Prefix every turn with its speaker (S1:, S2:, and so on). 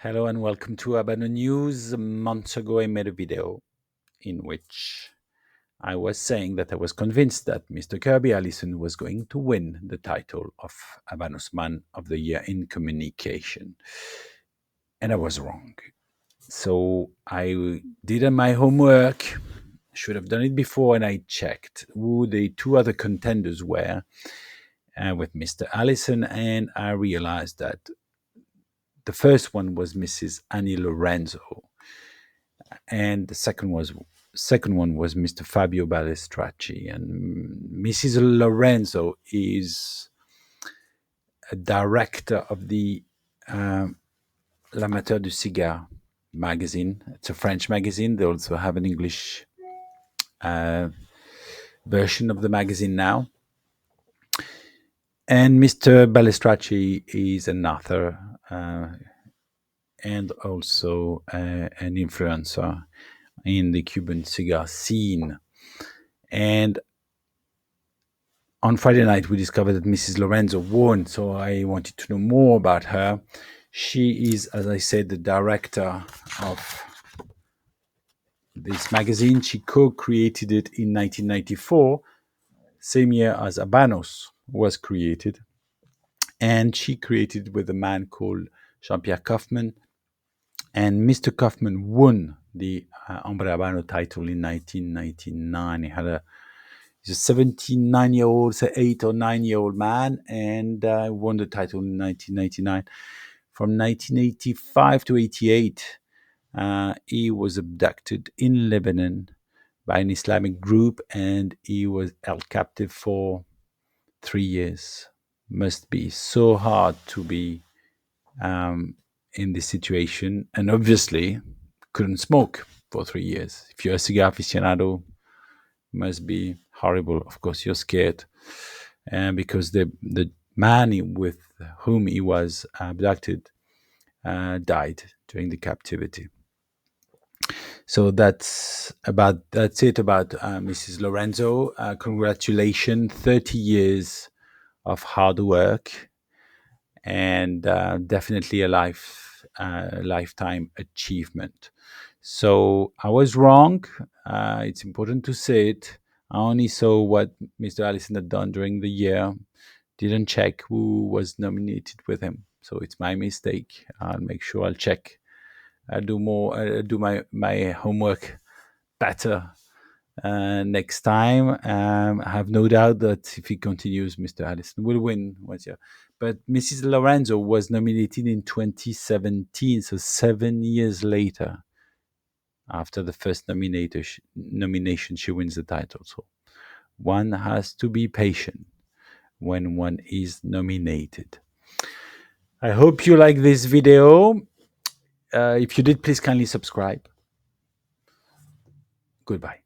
S1: Hello and welcome to Habano News. Months ago, I made a video in which I was saying that I was convinced that Mr. Kirby Allison was going to win the title of Habanos Man of the Year in Communication. And I was wrong. So I did my homework, should have done it before, and I checked who the two other contenders were with Mr. Allison, and I realized that the first one was Mrs. Annie Lorenzo, and the second one was Mr. Fabio Balestracci. And Mrs. Lorenzo is a director of the Amateur de Cigare magazine. It's a French magazine. They also have an English version of the magazine now. And Mr. Balestracci is an author and also an influencer in the Cuban cigar scene. And on Friday night, we discovered that Mrs. Lorenzo won, so I wanted to know more about her. She is, as I said, the director of this magazine. She co-created it in 1994, same year as Habanos was created. And she created it with a man called Jean-Pierre Kaufman. And Mr. Kaufman won the Hombre Habano title in 1999. He's a 79-year-old, 8 or 9-year-old man, and won the title in 1999. From 1985 to 88, he was abducted in Lebanon by an Islamic group, and he was held captive for 3 years. Must be so hard to be in this situation, and obviously couldn't smoke for 3 years. If you're a cigar aficionado, must be horrible. Of course, you're scared, and because the man with whom he was abducted died during the captivity. So that's it about Mrs. Lorenzo. Congratulations, 30 years of hard work, and definitely a lifetime achievement. So I was wrong. It's important to say it. I only saw what Mr. Allison had done during the year. Didn't check who was nominated with him. So it's my mistake. I'll make sure I'll check. I'll do more. Do my homework better next time. I have no doubt that if he continues, Mr. Allison will win once year. But Mrs. Lorenzo was nominated in 2017, so 7 years later. After the first nomination, she wins the title. So one has to be patient when one is nominated. I hope you like this video. If you did, please kindly subscribe. Goodbye.